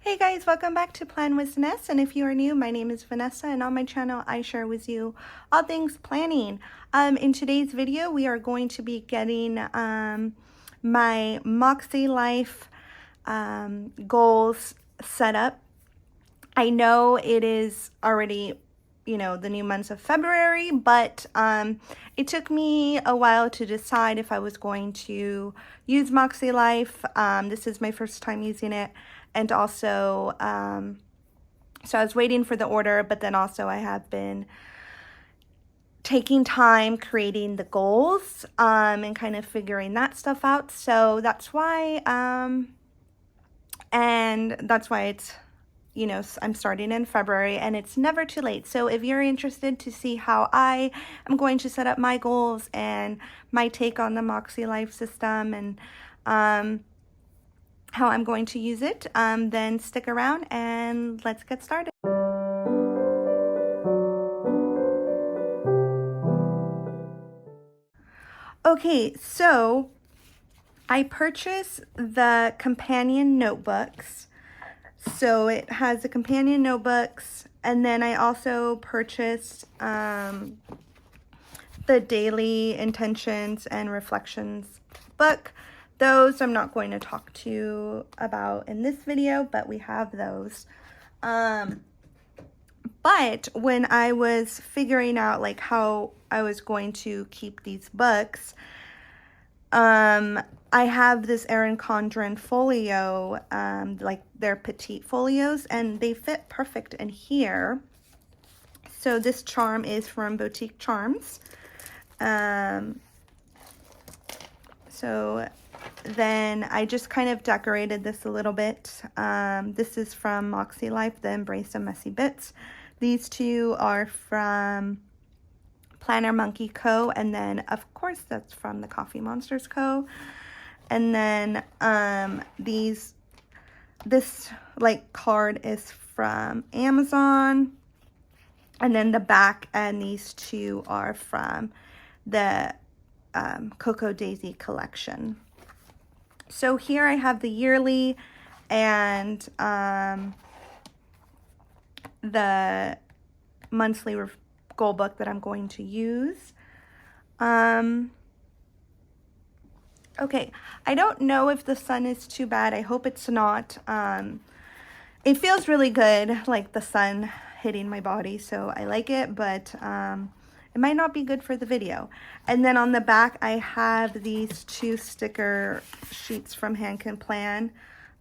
Hey guys, welcome back to Plan with Vanessa, and if you are new, my name is Vanessa, and on my channel I share with you all things planning. In today's video we are going to be getting my Mäksēlife goals set up. I know it is already, the new months of February, but it took me a while to decide if I was going to use Mäksēlife. This is my first time using it, and also, so I was waiting for the order, but then also I have been taking time creating the goals and kind of figuring that stuff out. So that's why, and that's why it's, I'm starting in February, and it's never too late. So if you're interested to see how I am going to set up my goals and my take on the Mäksēlife system and how I'm going to use it, then stick around and let's get started. Okay, so I purchased the companion notebooks. So it has the companion notebooks, and then I also purchased the daily intentions and reflections book. Those I'm not going to talk to you about in this video, but we have those. But when I was figuring out like how I was going to keep these books, I have this Erin Condren folio, like they're petite folios, and they fit perfect in here. So this charm is from Boutique Charms. So then I just kind of decorated this a little bit. This is from Mäksēlife, the Embrace of Messy Bits. These two are from Planner Monkey Co. And then, of course, that's from the Coffee Monsters Co. And then this like card is from Amazon. And then the back and these two are from the Cocoa Daisy collection. So here I have the yearly and the monthly goal book that I'm going to use. Okay, I don't know if the sun is too bad. I hope it's not. It feels really good, like the sun hitting my body, so I like it, but it might not be good for the video. And then on the back, I have these two sticker sheets from Hand Can Plan,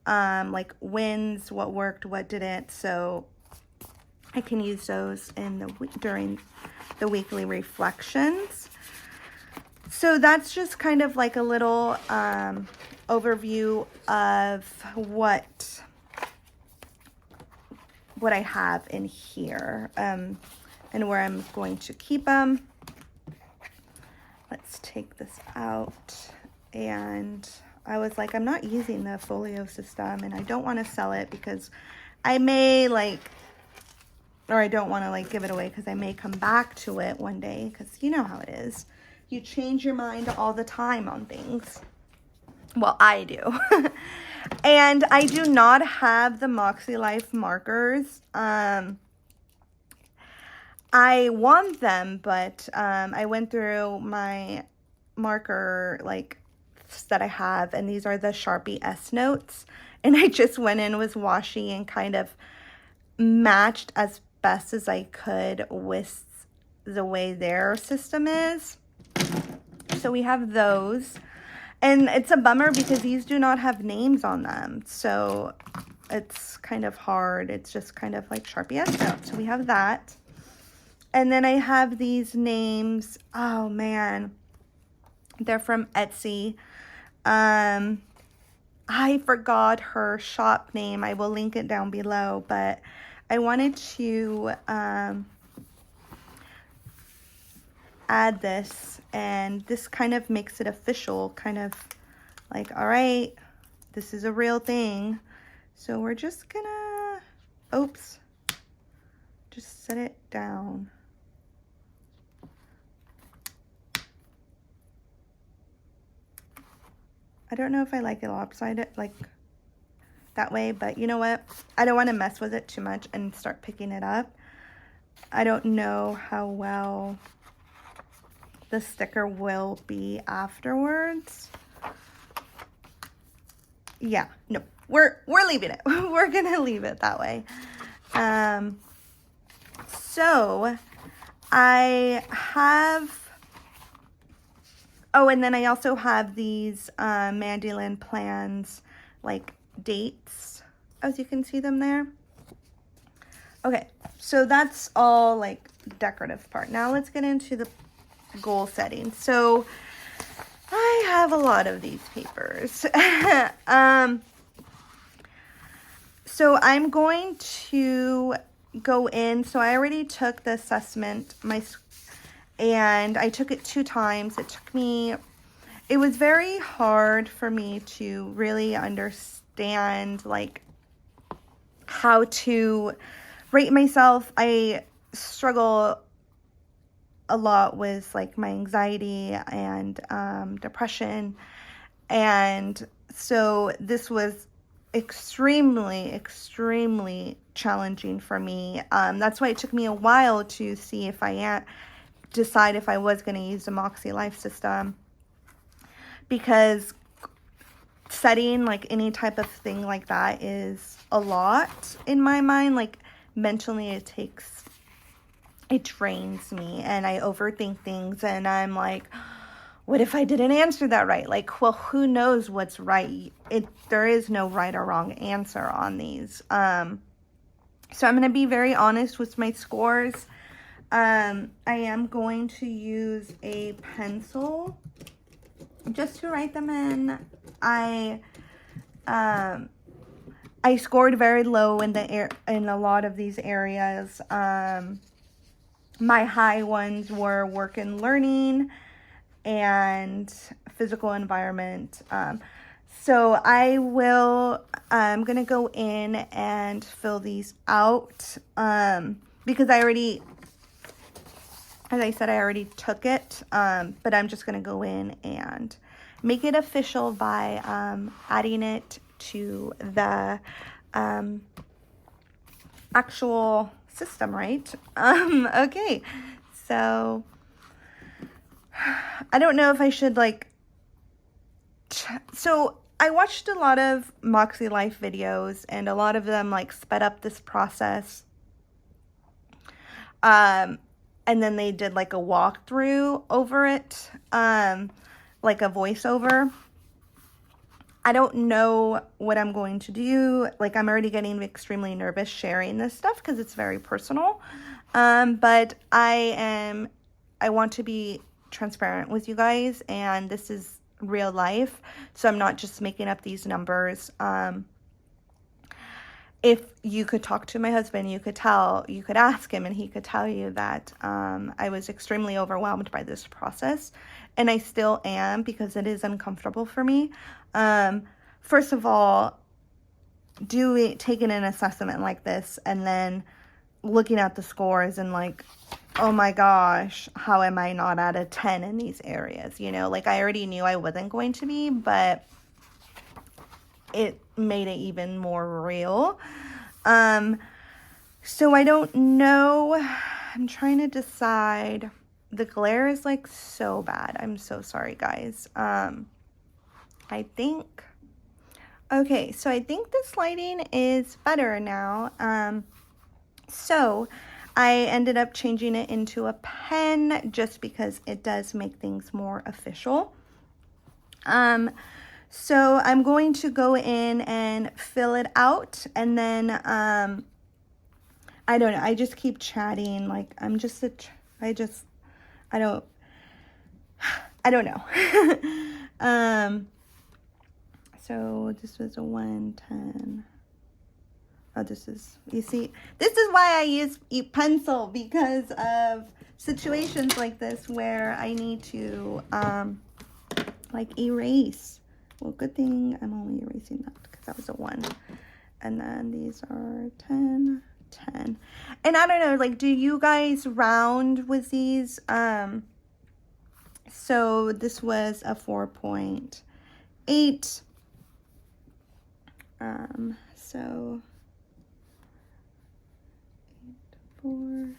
like wins, what worked, what didn't. So I can use those during the weekly reflections. So that's just kind of like a little overview of what I have in here. And where I'm going to keep them. Let's take this out. And I was like, I'm not using the folio system, and I don't want to sell it because I may or I don't want to give it away because I may come back to it one day, because you know how it is. You change your mind all the time on things. Well, I do. And I do not have the Mäksēlife markers. I want them, but I went through my marker that I have, and these are the Sharpie S Notes, and I just went in with washi and kind of matched as best as I could with the way their system is. So we have those, and it's a bummer because these do not have names on them, so it's kind of hard. It's just kind of like Sharpie S Notes. So we have that. And then I have these names. Oh man, they're from Etsy. I forgot her shop name. I will link it down below, but I wanted to add this, and this kind of makes it official, kind of like, all right, this is a real thing. So we're just gonna, just set it down. I don't know if I like it lopsided, like that way, but you know what? I don't want to mess with it too much and start picking it up. I don't know how well the sticker will be afterwards. Yeah, no, we're leaving it. We're gonna leave it that way. So I have, oh, and then I also have these Mandyland plans, like dates, as you can see them there. Okay, so that's all like decorative part. Now let's get into the goal setting. So I have a lot of these papers. So I'm going to go in. So I already took the assessment, and I took it 2 times. It was very hard for me to really understand like how to rate myself. I struggle a lot with like my anxiety and depression, and so this was extremely challenging for me. That's why it took me a while to see if decide if I was going to use the Mäksēlife system, because setting like any type of thing like that is a lot in my mind. Like mentally it drains me, and I overthink things, and I'm like, what if I didn't answer that right? Like, well, who knows what's right? There is no right or wrong answer on these. So I'm going to be very honest with my scores. I am going to use a pencil just to write them in. I scored very low in a lot of these areas. My high ones were work and learning and physical environment. So I'm going to go in and fill these out, because as I said, I already took it, but I'm just going to go in and make it official by adding it to the actual system, right? Okay, so I don't know if I should so I watched a lot of Mäksēlife videos, and a lot of them like sped up this process. And then they did like a walkthrough over it, like a voiceover. I don't know what I'm going to do. Like, I'm already getting extremely nervous sharing this stuff because it's very personal. But I want to be transparent with you guys, and this is real life. So I'm not just making up these numbers. If you could talk to my husband, you could ask him, and he could tell you that I was extremely overwhelmed by this process, and I still am, because it is uncomfortable for me. First of all, taking an assessment like this and then looking at the scores and like, oh my gosh, how am I not at a 10 in these areas? You know, like I already knew I wasn't going to be, but it made it even more real. So I don't know. I'm trying to decide. The glare is like so bad. I'm so sorry, guys. I think, okay, so I think this lighting is better now. So I ended up changing it into a pen just because it does make things more official. So I'm going to go in and fill it out, and then, I don't know, I just keep chatting, like, I don't know. So this was a 110. Oh, you see, this is why I use pencil, because of situations like this where I need to, like erase. Well, good thing I'm only erasing that because that was a 1. And then these are 10, 10. And I don't know, like, do you guys round with these? So this was a 4.8. So 8, 4.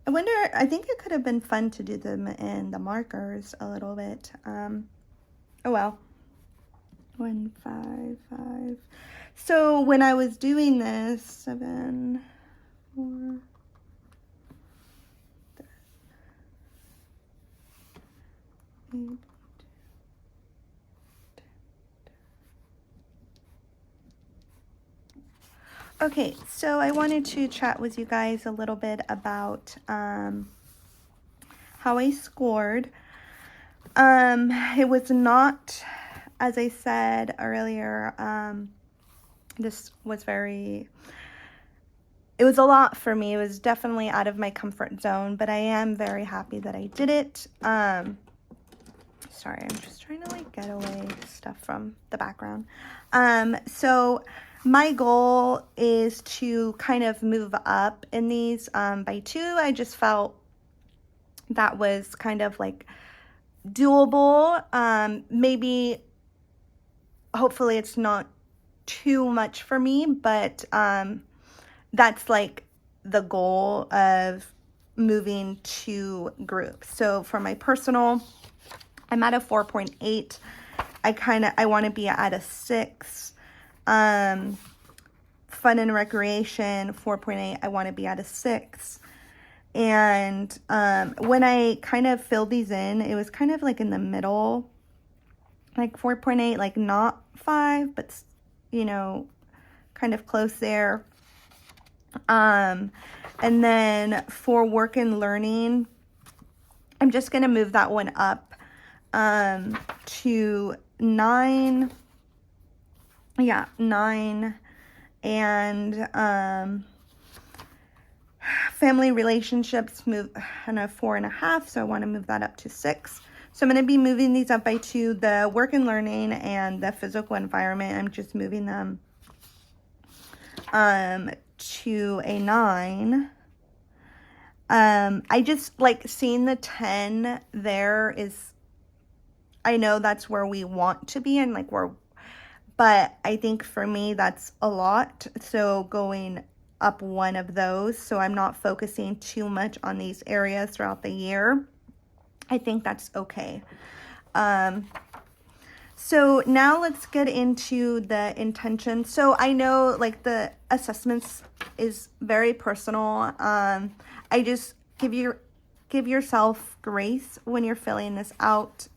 I wonder, I think it could have been fun to do them in the markers a little bit. Oh well. 1, 5, 5. So when I was doing this, 7, 4, 8. Okay, so I wanted to chat with you guys a little bit about how I scored. It was not, as I said earlier, this was it was a lot for me. It was definitely out of my comfort zone, but I am very happy that I did it. Sorry, I'm just trying to like get away stuff from the background. So my goal is to kind of move up in these by 2. I just felt that was kind of like doable. Maybe, hopefully it's not too much for me, but that's like the goal of moving to groups. So for my personal, I'm at a 4.8. I want to be at a 6. Fun and recreation, 4.8. I want to be at a 6. And when I kind of filled these in, it was kind of like in the middle, like 4.8, like not 5, but you know, kind of close there. And then for work and learning, I'm just going to move that one up to 9. Yeah, 9. And family relationships move on a 4.5, so I want to move that up to 6. So I'm going to be moving these up by 2. The work and learning and the physical environment, I'm just moving them to a 9. I just like seeing the 10 there is, I know that's where we want to be, and like but I think for me that's a lot. So going up one of those, so I'm not focusing too much on these areas throughout the year, I think that's okay. So now let's get into the intention. So I know like the assessments is very personal. I just give yourself grace when you're filling this out.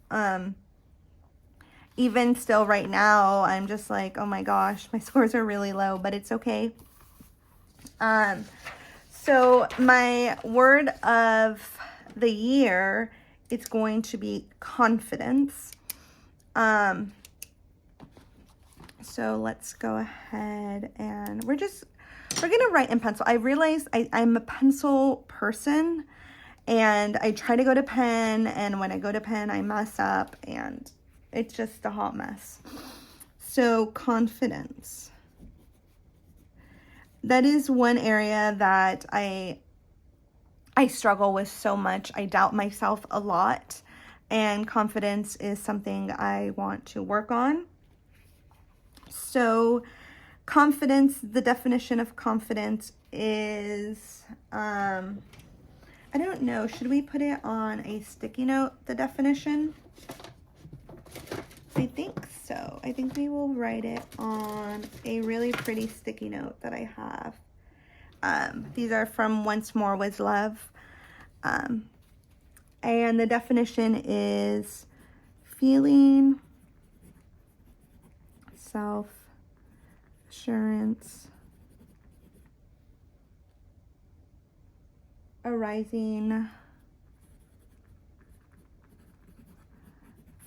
Even still right now, I'm just like, oh my gosh, my scores are really low, but it's okay. So my word of the year, it's going to be confidence. So let's go ahead and we're gonna write in pencil. I realized I'm a pencil person, and I try to go to pen, and when I go to pen I mess up, and it's just a hot mess. So confidence, that is one area that I struggle with so much. I doubt myself a lot, and confidence is something I want to work on. So confidence, the definition of confidence is, I don't know, should we put it on a sticky note, the definition? I think so. I think we will write it on a really pretty sticky note that I have. These are from Once More Was Love. And the definition is feeling, self-assurance, arising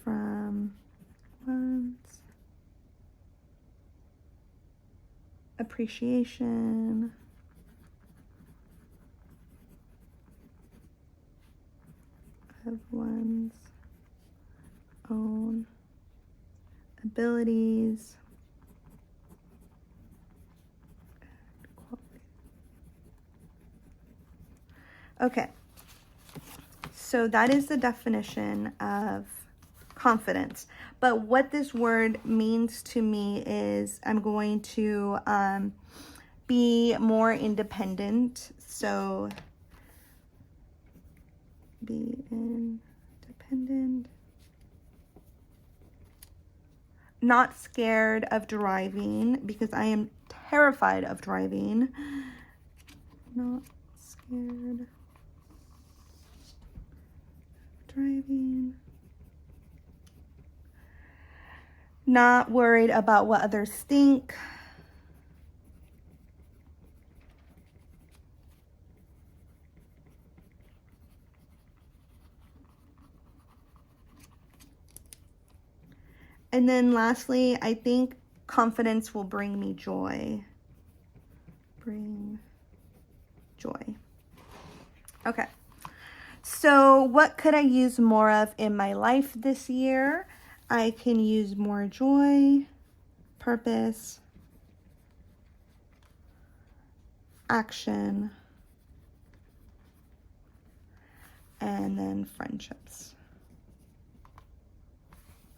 from one's appreciation of one's own abilities and qualities. Okay, so that is the definition of confidence. But what this word means to me is I'm going to be more independent. So be independent. Not scared of driving because I am terrified of driving. Not scared of driving. Not worried about what others think. And then lastly, I think confidence will bring me joy. Bring joy. Okay. So what could I use more of in my life this year? I can use more joy, purpose, action, and then friendships.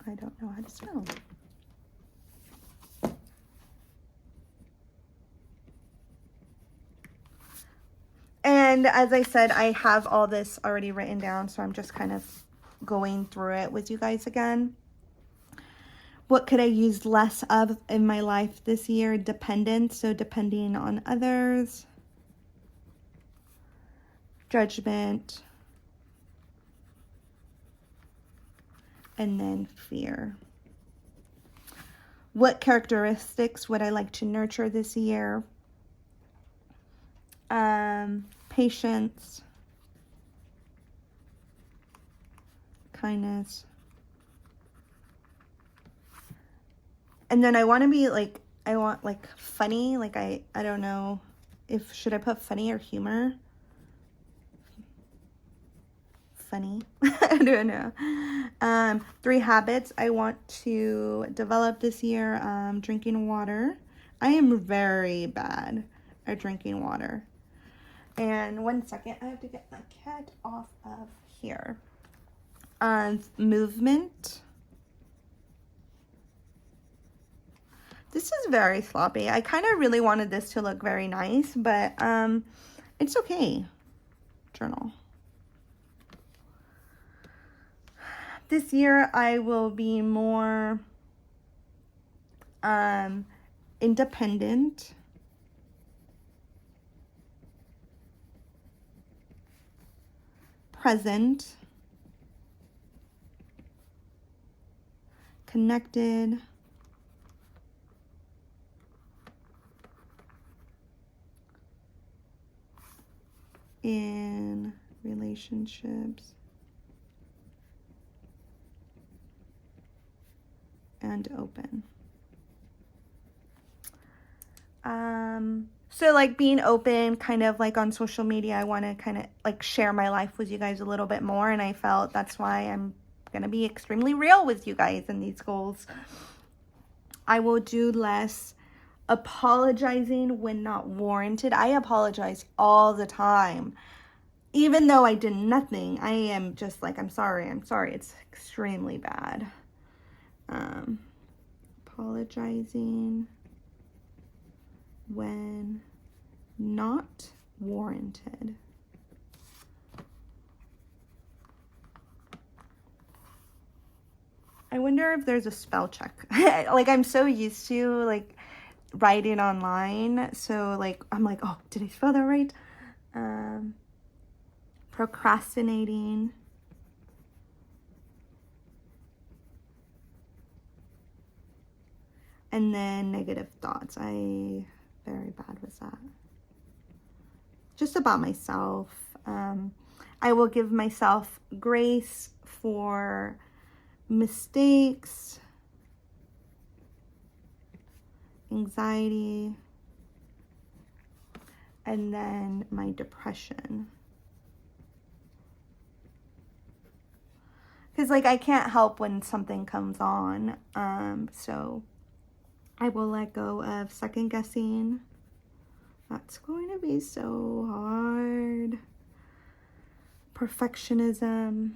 I don't know how to spell. And as I said, I have all this already written down, so I'm just kind of going through it with you guys again. What could I use less of in my life this year? Dependence, so depending on others. Judgment. And then fear. What characteristics would I like to nurture this year? Patience, kindness. And then I want to be like, I want like funny, like I don't know if, should I put funny or humor? Funny. I don't know. 3 habits I want to develop this year. Drinking water. I am very bad at drinking water. And 1 second, I have to get my cat off of here. Movement. This is very sloppy. I kind of really wanted this to look very nice, but it's okay. Journal. This year I will be more independent. Present. Connected. In relationships. And open. So like being open, kind of like on social media, I want to kind of like share my life with you guys a little bit more, and I felt that's why I'm going to be extremely real with you guys in these goals. I will do less apologizing when not warranted. I apologize all the time. Even though I did nothing, I am just like, I'm sorry. It's extremely bad. Apologizing when not warranted. I wonder if there's a spell check. Like I'm so used to like writing online, so like I'm like, oh, did I spell that right? Procrastinating. And then negative thoughts. I very bad with that. Just about myself. I will give myself grace for mistakes, anxiety, and then my depression. Because like I can't help when something comes on. So I will let go of second guessing. That's going to be so hard. Perfectionism.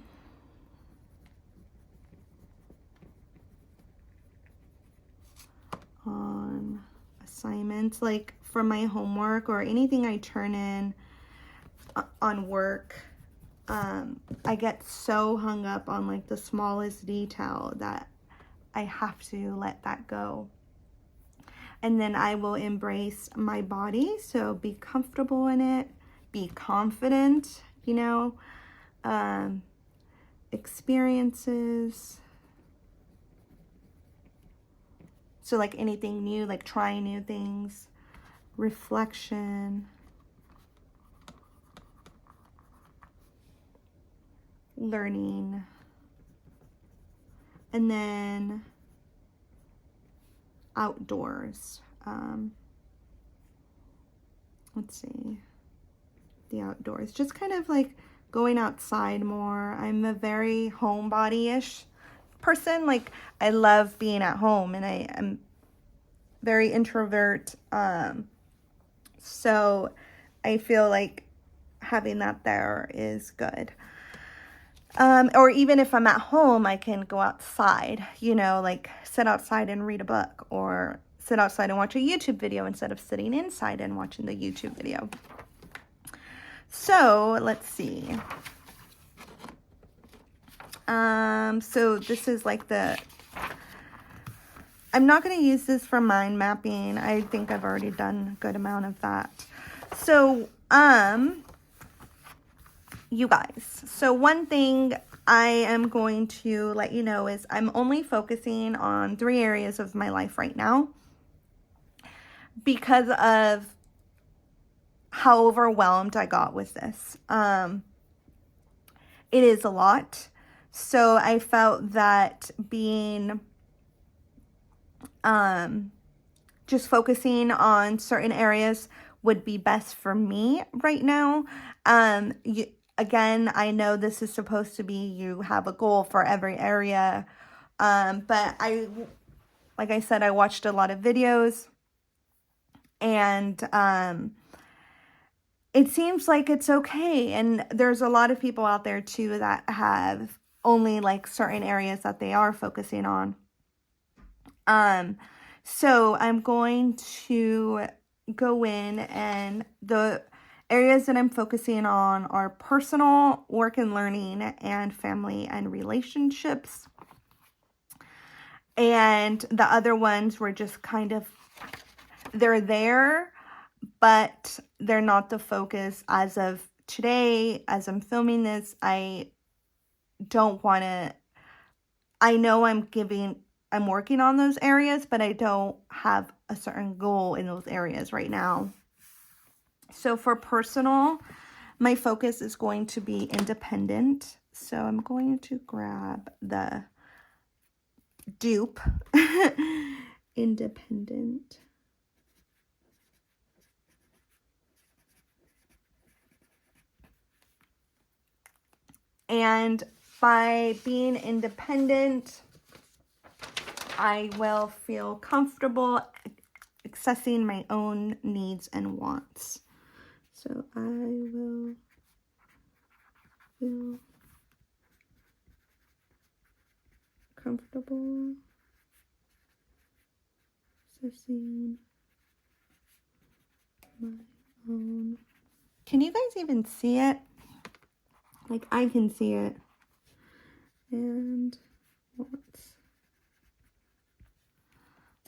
on assignments, like for my homework or anything I turn in on work. I get so hung up on like the smallest detail that I have to let that go. And then I will embrace my body. So be comfortable in it, be confident, you know, experiences. So like anything new, like trying new things, reflection, learning, and then outdoors. Let's see, the outdoors, just kind of like going outside more. I'm a very homebody-ish person. Like I love being at home, and I am very introvert. So I feel like having that there is good. Or even if I'm at home, I can go outside, you know, like sit outside and read a book, or sit outside and watch a YouTube video instead of sitting inside and watching the YouTube video. So let's see. So this is like I'm not going to use this for mind mapping. I think I've already done a good amount of that. So, you guys, so one thing I am going to let you know is I'm only focusing on 3 areas of my life right now because of how overwhelmed I got with this. It is a lot. So I felt that being, just focusing on certain areas would be best for me right now. Again, I know this is supposed to be, you have a goal for every area. But like I said, I watched a lot of videos, and, it seems like it's okay. And there's a lot of people out there too that have only like certain areas that they are focusing on. So I'm going to go in, and the areas that I'm focusing on are personal, work and learning, and family and relationships. And the other ones were just kind of, they're there, but they're not the focus as of today. As I'm filming this, I don't want to, I know I'm working on those areas, but I don't have a certain goal in those areas right now. So for personal, my focus is going to be independent. So I'm going to grab the dupe, independent. And by being independent, I will feel comfortable accessing my own needs and wants. So I will feel comfortable accessing my own. Can you guys even see it? Like I can see it. And wants.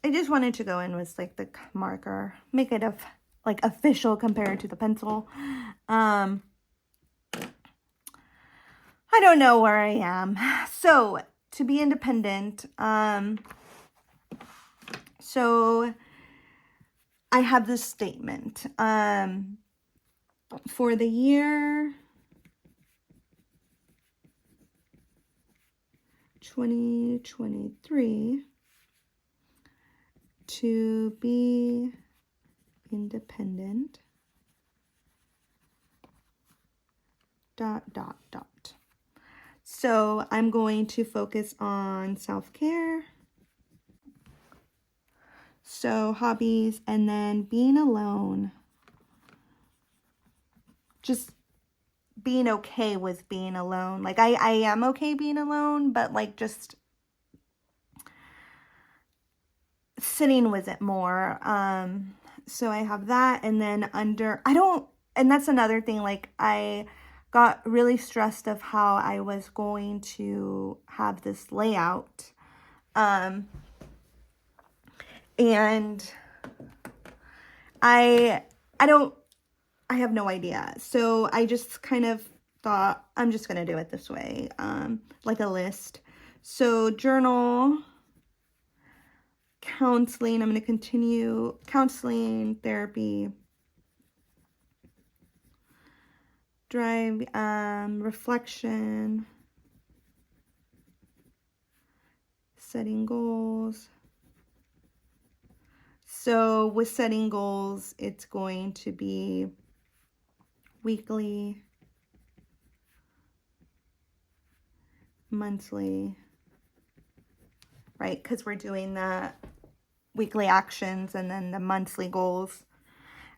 I just wanted to go in with like the marker, make it like official compared to the pencil. I don't know where I am. So to be independent, so I have this statement, for the year 2023, to be independent, ... So I'm going to focus on self-care, so hobbies, and then being alone. Just being okay with being alone. Like I am okay being alone, but like just sitting with it more. So I have that, and then and that's another thing, like I got really stressed of how I was going to have this layout. And I don't, I have no idea. So I just kind of thought, I'm just going to do it this way, like a list. So journal, counseling, I'm going to continue counseling, therapy, drive, reflection, setting goals. So with setting goals, it's going to be weekly, monthly, right? Because we're doing the weekly actions and then the monthly goals.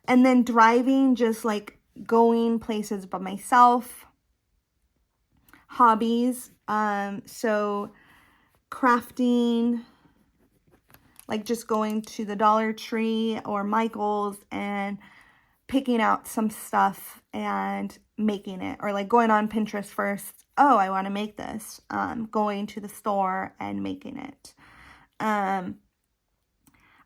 And then driving, just like going places by myself. Hobbies, so crafting, like just going to the Dollar Tree or Michael's and picking out some stuff and making it, or like going on Pinterest first. Oh, I want to make this. Going to the store and making it. I'm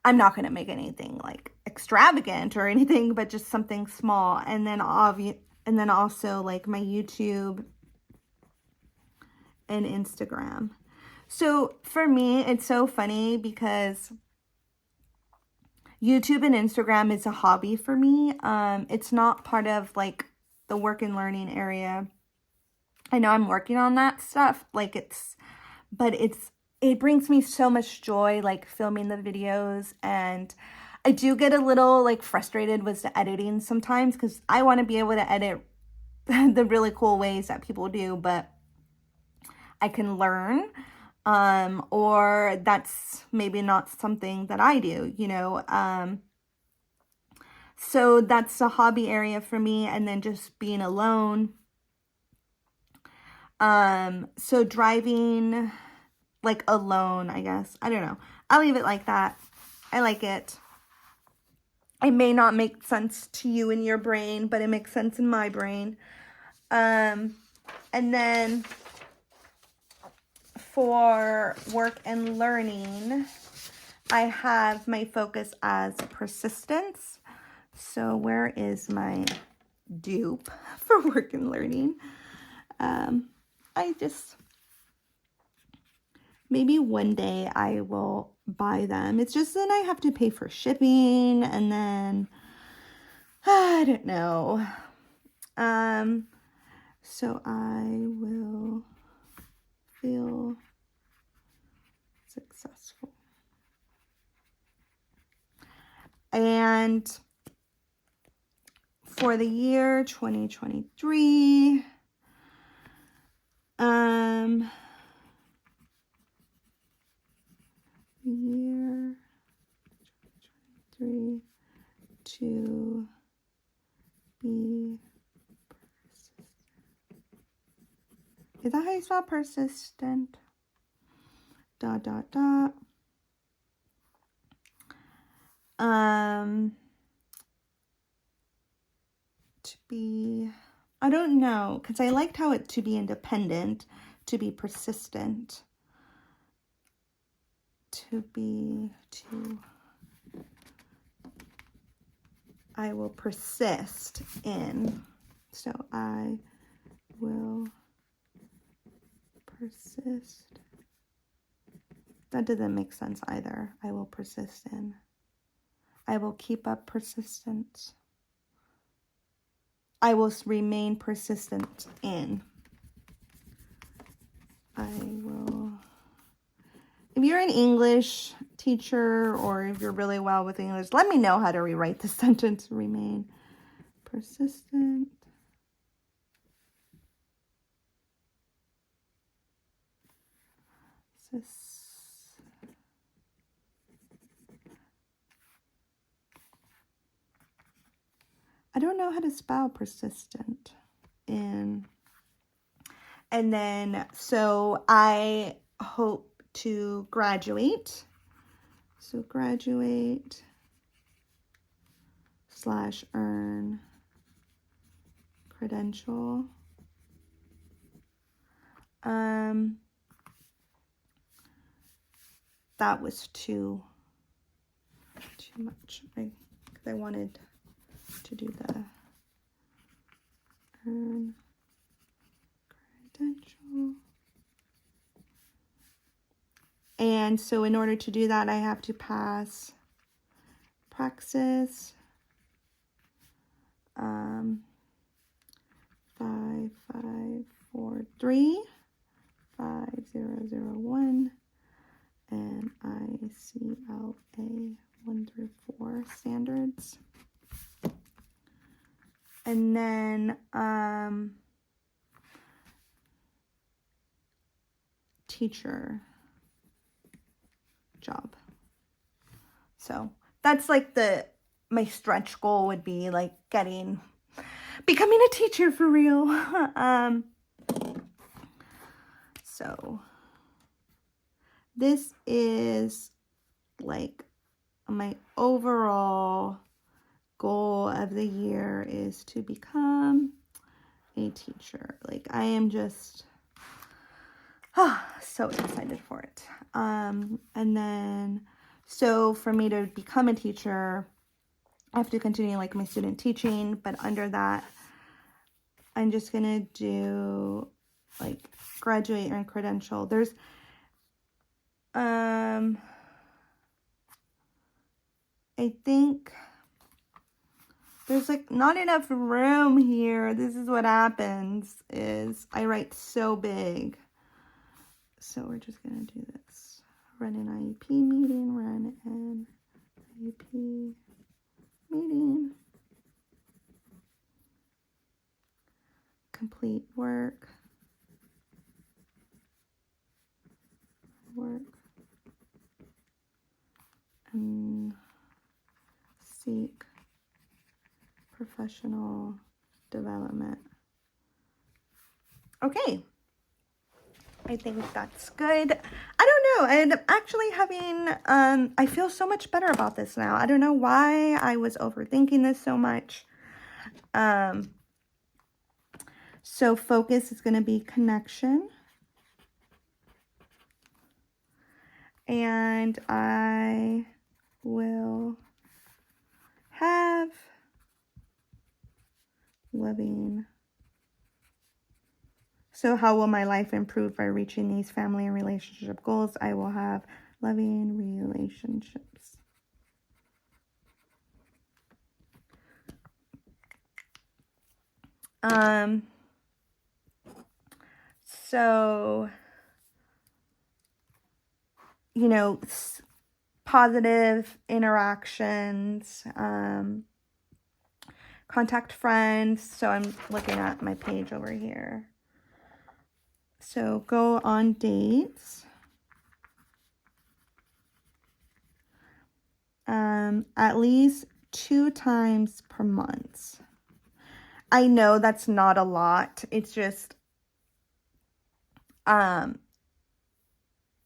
not going to make anything like extravagant or anything, but just something small. And then also like my YouTube and Instagram. So for me, it's so funny because YouTube and Instagram is a hobby for me. It's not part of like the work and learning area. I know I'm working on that stuff. Like it brings me so much joy, like filming the videos. And I do get a little like frustrated with the editing sometimes because I want to be able to edit the really cool ways that people do, but I can learn. Or that's maybe not something that I do, you know. So that's a hobby area for me. And then just being alone. So driving like alone, I guess. I don't know. I'll leave it like that. I like it. It may not make sense to you in your brain, but it makes sense in my brain. And then for work and learning, I have my focus as persistence. So where is my dupe for work and learning? Maybe one day I will buy them. It's just then I have to pay for shipping, and then I don't know. So I will feel successful. And for the year 2023, year 2023 to be persistent. Is that how you spell persistent? ... To be, I don't know, because I liked how it to be independent, to be persistent, I will persist in. So I will persist. That doesn't make sense either. I will persist in. I will keep up persistence. I will remain persistent in. I will. If you're an English teacher or if you're really well with English, let me know how to rewrite the sentence. Remain persistent. I don't know how to spell persistent in. And then, so I hope to graduate So graduate / earn credential. That was too much. I wanted to do the earn credential. And so in order to do that, I have to pass praxis 5543 5001 and ICLA 1 through 4 standards. And then teacher job. So that's like my stretch goal would be like becoming a teacher for real. So this is like my overall goal of the year is to become a teacher. Like I am just so excited for it. And then so for me to become a teacher, I have to continue like my student teaching, but under that I'm just gonna do like graduate and credential. There's I think there's like not enough room here. This is what happens is I write so big. So we're just gonna do this. Run an IEP meeting, run an IEP meeting. Complete work. And seek professional development. Okay. I think that's good. I don't know. And actually having, I feel so much better about this now. I don't know why I was overthinking this so much. So focus is going to be connection. And I will have loving. So how will my life improve by reaching these family and relationship goals? I will have loving relationships. So, you know, positive interactions, contact friends. So I'm looking at my page over here. So go on dates. At least 2 times per month. I know that's not a lot. It's just,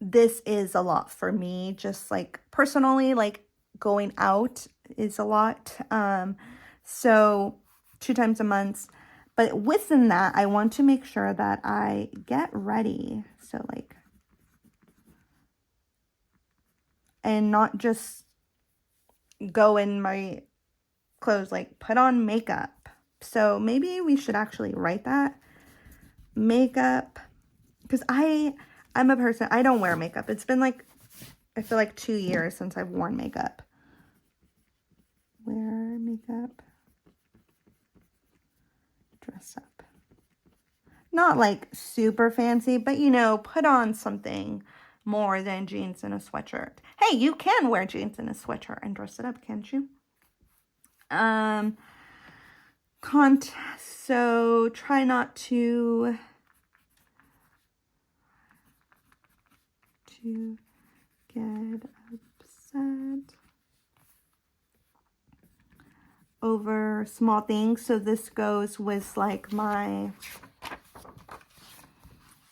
this is a lot for me. Just like personally, like going out is a lot. So 2 times a month. But within that, I want to make sure that I get ready. So like, and not just go in my clothes, like put on makeup. So maybe we should actually write that. Makeup. Because I'm a person, I don't wear makeup. It's been like, I feel like 2 years since I've worn makeup. Wear makeup. Dress up. Not like super fancy, but you know, put on something more than jeans and a sweatshirt. Hey, you can wear jeans and a sweatshirt and dress it up, can't you? So try not to get upset over small things. So this goes with like my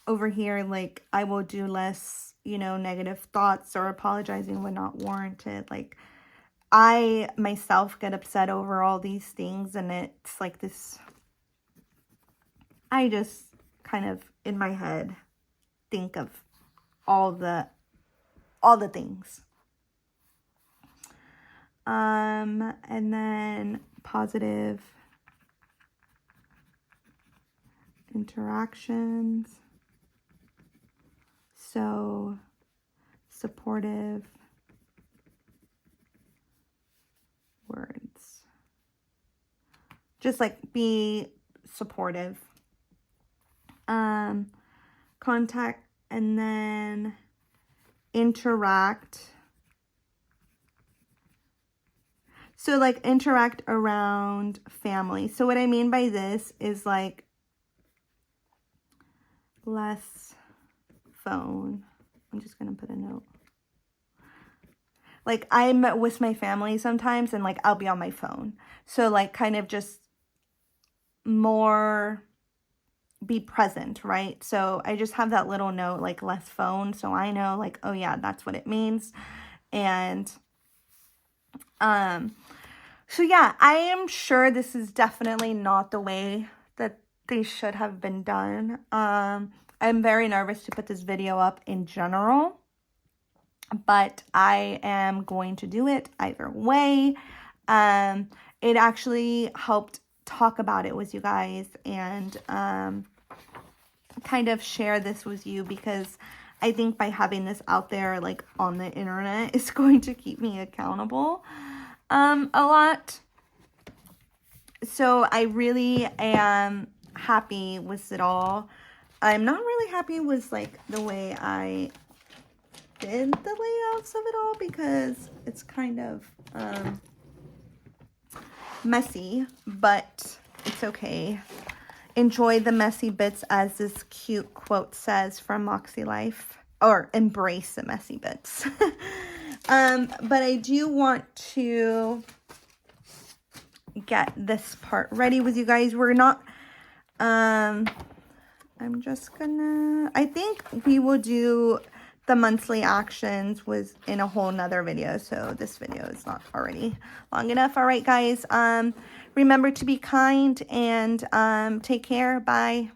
over here, like, I will do less, you know, negative thoughts or apologizing when not warranted. Like, I myself get upset over all these things, and it's like this, I just kind of in my head think of all the things. And then positive interactions. So supportive words. Just like be supportive. Contact, and then interact. So like interact around family. So what I mean by this is like less phone. I'm just going to put a note. Like I'm with my family sometimes and like I'll be on my phone. So like kind of just more be present, right? So I just have that little note, like less phone. So I know like, oh yeah, that's what it means. And, so yeah, I am sure this is definitely not the way that they should have been done. I'm very nervous to put this video up in general, but I am going to do it either way. It actually helped talk about it with you guys and, kind of share this with you, because I think by having this out there like on the internet is going to keep me accountable a lot. So I really am happy with it all. I'm not really happy with like the way I did the layouts of it all, because it's kind of messy, but it's okay. Enjoy the messy bits, as this cute quote says from Mäksēlife, or embrace the messy bits. But I do want to get this part ready with you guys. We're not, I'm just gonna, I think we will do the monthly actions in a whole nother video. So this video is not already long enough. All right, guys. Remember to be kind and take care. Bye.